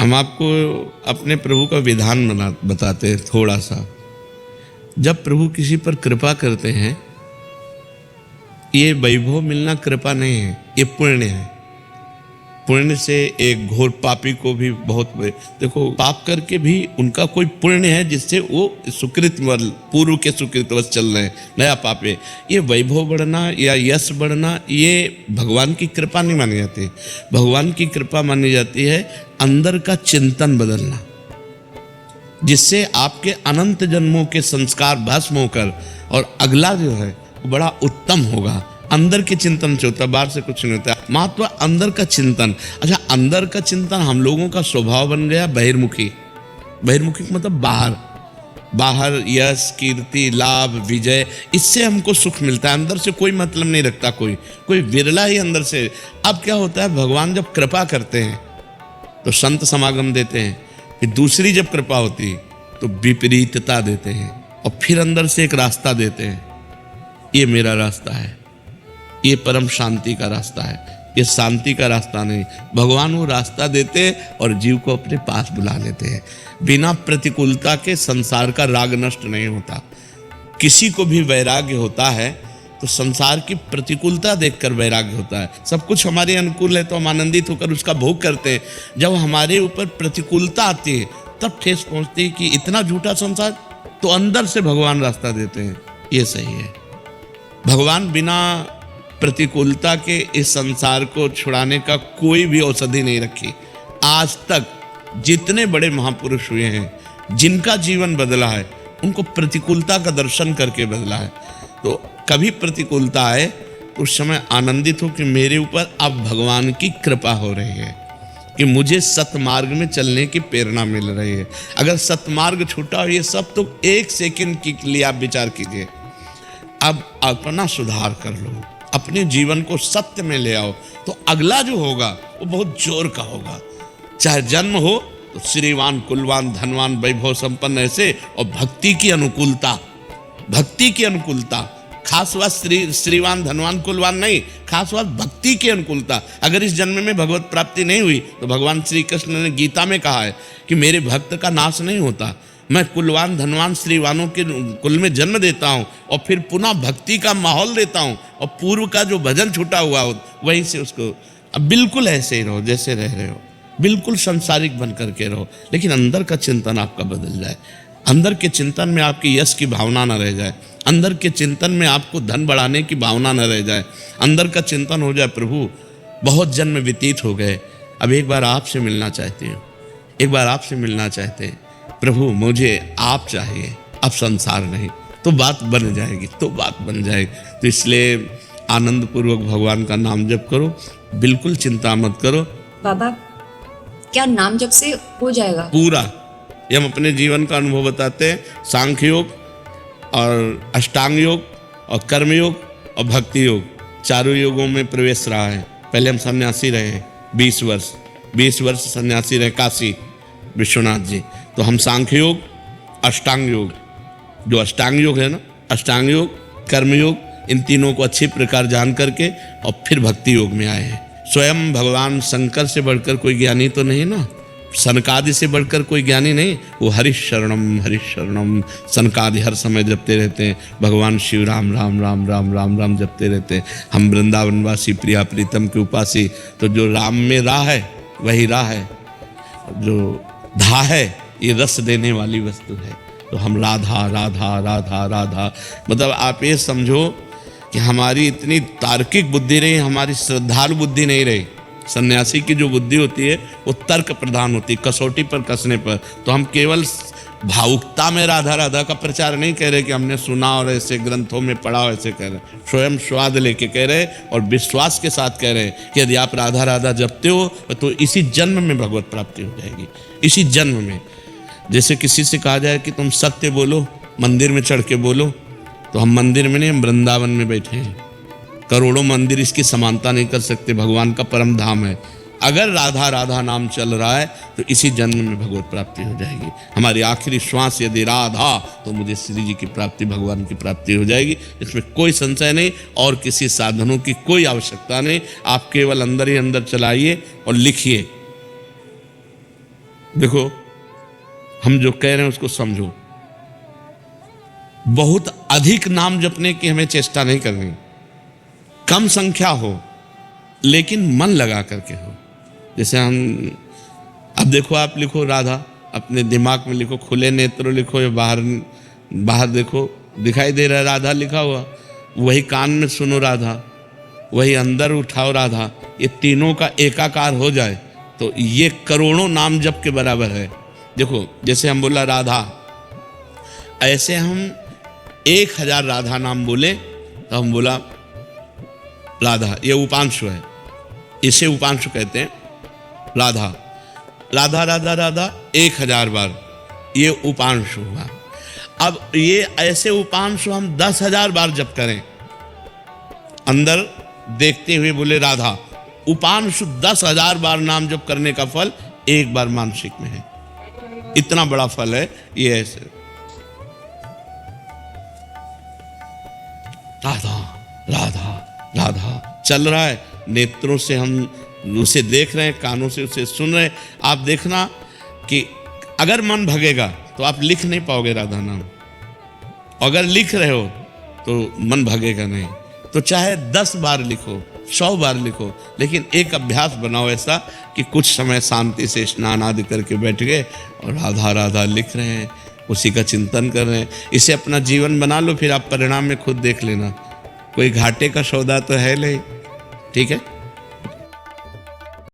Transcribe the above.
हम आपको अपने प्रभु का विधान बताते हैं थोड़ा सा। जब प्रभु किसी पर कृपा करते हैं, ये वैभव मिलना कृपा नहीं है, ये पुण्य है। पुण्य से एक घोर पापी को भी बहुत, देखो पाप करके भी उनका कोई पुण्य है जिससे वो सुकृत पूर्व के सुकृतवश चल रहे हैं, नया पाप है। ये वैभव बढ़ना या यश बढ़ना ये भगवान की कृपा नहीं मानी जाती। भगवान की कृपा मानी जाती है अंदर का चिंतन बदलना, जिससे आपके अनंत जन्मों के संस्कार भस्म होकर और अगला जो है बड़ा उत्तम होगा। अंदर के चिंतन से होता है, बाहर से कुछ नहीं होता। महत्व अंदर का चिंतन। अच्छा, अंदर का चिंतन हम लोगों का स्वभाव बन गया बहिर्मुखी। बहिर्मुखी मतलब बाहर, बाहर यश कीर्ति लाभ विजय, इससे हमको सुख मिलता है। अंदर से कोई मतलब नहीं रखता कोई विरला ही अंदर से। अब क्या होता है, भगवान जब कृपा करते हैं तो संत समागम देते हैं, फिर दूसरी जब कृपा होती है तो विपरीतता देते हैं, और फिर अंदर से एक रास्ता देते हैं, ये मेरा रास्ता है, ये परम शांति का रास्ता है, ये शांति का रास्ता नहीं। भगवान वो रास्ता देते और जीव को अपने पास बुला लेते हैं। बिना प्रतिकूलता के संसार का राग नष्ट नहीं होता। किसी को भी वैराग्य होता है तो संसार की प्रतिकूलता देखकर वैराग्य होता है। सब कुछ हमारे अनुकूल है तो हम आनंदित होकर उसका भोग करते हैं। जब हमारे ऊपर प्रतिकूलता आती है तब ठेस पहुंचती है कि इतना झूठा संसार, तो अंदर से भगवान रास्ता देते हैं, ये सही है। भगवान बिना प्रतिकूलता के इस संसार को छुड़ाने का कोई भी औषधि नहीं रखी। आज तक जितने बड़े महापुरुष हुए हैं, जिनका जीवन बदला है, उनको प्रतिकूलता का दर्शन करके बदला है। तो कभी प्रतिकूलता आए तो उस समय आनंदित हो कि मेरे ऊपर अब भगवान की कृपा हो रही है, कि मुझे सतमार्ग में चलने की प्रेरणा मिल रही है। अगर सतमार्ग छूटा हो, ये सब तो एक सेकंड के लिए आप विचार कीजिए। अब अपना सुधार कर लो, अपने जीवन को सत्य में ले आओ, तो अगला जो होगा वो बहुत जोर का होगा। चाहे जन्म हो तो श्रीवान कुलवान धनवान वैभव संपन्न ऐसे, और भक्ति की अनुकूलता, भक्ति की अनुकूलता, खास बात श्रीवान धनवान कुलवान नहीं, खास बात भक्ति की अनुकूलता। अगर इस जन्म में भगवत प्राप्ति नहीं हुई तो भगवान श्री कृष्ण ने गीता में कहा है कि मेरे भक्त का नाश नहीं होता, मैं कुलवान धनवान श्रीवानों के कुल में जन्म देता हूँ और फिर पुनः भक्ति का माहौल देता हूँ, और पूर्व का जो भजन छूटा हुआ हो वहीं से उसको। अब बिल्कुल ऐसे ही रहो जैसे रह रहे हो, बिल्कुल संसारिक बन करके रहो, लेकिन अंदर का चिंतन आपका बदल जाए। अंदर के चिंतन में आपकी यश की भावना न रह जाए, अंदर के चिंतन में आपको धन बढ़ाने की भावना न रह जाए। अंदर का चिंतन हो जाए, प्रभु बहुत जन्म व्यतीत हो गए, अब एक बार आपसे मिलना चाहते हो, एक बार आपसे मिलना चाहते हैं प्रभु, मुझे आप चाहिए, अब संसार नहीं। तो बात बन जाएगी, तो बात बन जाएगी। तो इसलिए आनंद पूर्वक भगवान का नाम जप करो, बिल्कुल चिंता मत करो। बाबा, क्या नाम जप से हो जाएगा पूरा? ये हम अपने जीवन का अनुभव बताते हैं। सांख्य योग और अष्टांग योग और कर्म योग और भक्ति योग, चारों योगों में प्रवेश रहा है। पहले हम सन्यासी रहे 20 वर्ष सन्यासी रहे काशी विश्वनाथ जी। तो हम सांख्य योग, अष्टांग योग, जो अष्टांग योग है ना, अष्टांग योग, कर्म योग, इन तीनों को अच्छी प्रकार जान करके और फिर भक्ति योग में आए हैं। स्वयं भगवान शंकर से बढ़कर कोई ज्ञानी तो नहीं ना, सनकादि से बढ़कर कोई ज्ञानी नहीं। वो हरिशरणम सनकादि हर समय जपते रहते हैं। भगवान शिव राम राम राम राम राम राम जपते रहते हैं। हम वृंदावनवासी प्रिया प्रीतम के उपासी, तो जो राम में राह है वही राह है, जो धा है ये रस देने वाली वस्तु है। तो हम राधा राधा राधा राधा, मतलब आप ये समझो कि हमारी इतनी तार्किक बुद्धि रही, हमारी श्रद्धालु बुद्धि नहीं रही। सन्यासी की जो बुद्धि होती है वो तर्क प्रधान होती है, कसौटी पर कसने पर। तो हम केवल भावुकता में राधा राधा का प्रचार नहीं कह रहे कि हमने सुना और ऐसे ग्रंथों में पढ़ा, ऐसे कह रहे, स्वयं स्वाद लेके कह रहे और विश्वास के साथ कह रहे कि यदि आप राधा राधा जपते हो तो इसी जन्म में भगवत प्राप्ति हो जाएगी, इसी जन्म में। जैसे किसी से कहा जाए कि तुम सत्य बोलो, मंदिर में चढ़ के बोलो, तो हम मंदिर में नहीं, हम वृंदावन में बैठे हैं। करोड़ों मंदिर इसकी समानता नहीं कर सकते, भगवान का परम धाम है। अगर राधा राधा नाम चल रहा है तो इसी जन्म में भगवत प्राप्ति हो जाएगी। हमारी आखिरी श्वास यदि राधा, तो मुझे श्री जी की प्राप्ति, भगवान की प्राप्ति हो जाएगी। इसमें कोई संशय नहीं, और किसी साधनों की कोई आवश्यकता नहीं। आप केवल अंदर ही अंदर चलाइए और लिखिए, देखो, हम जो कह रहे हैं उसको समझो। बहुत अधिक नाम जपने की हमें चेष्टा नहीं करनी, कम संख्या हो लेकिन मन लगा करके हो। जैसे हम, अब देखो, आप लिखो राधा, अपने दिमाग में लिखो, खुले नेत्र लिखो या बाहर बाहर देखो, दिखाई दे रहा है राधा लिखा हुआ, वही कान में सुनो राधा, वही अंदर उठाओ राधा, ये तीनों का एकाकार हो जाए तो ये करोड़ों नाम जप के बराबर है। देखो, जैसे हम बोला राधा, ऐसे हम 1000 राधा नाम बोले तो हम बोला राधा, ये उपांशु है, इसे उपांशु कहते हैं। राधा राधा राधा राधा 1000 बार, ये उपांशु हुआ। अब ये ऐसे उपांशु हम 10,000 बार जप करें, अंदर देखते हुए बोले राधा, उपांशु 10,000 बार नाम जप करने का फल एक बार मानसिक में है। इतना बड़ा फल है ये। ऐसे राधा राधा राधा चल रहा है, नेत्रों से हम उसे देख रहे हैं, कानों से उसे सुन रहे हैं। आप देखना कि अगर मन भगेगा तो आप लिख नहीं पाओगे राधा नाम, अगर लिख रहे हो तो मन भगेगा नहीं। तो चाहे 10 बार लिखो, 100 बार लिखो, लेकिन एक अभ्यास बनाओ ऐसा कि कुछ समय शांति से स्नान आदि करके बैठ गए और राधा राधा लिख रहे हैं, उसी का चिंतन कर रहे हैं। इसे अपना जीवन बना लो, फिर आप परिणाम में खुद देख लेना। कोई घाटे का सौदा तो है नहीं, ठीक है।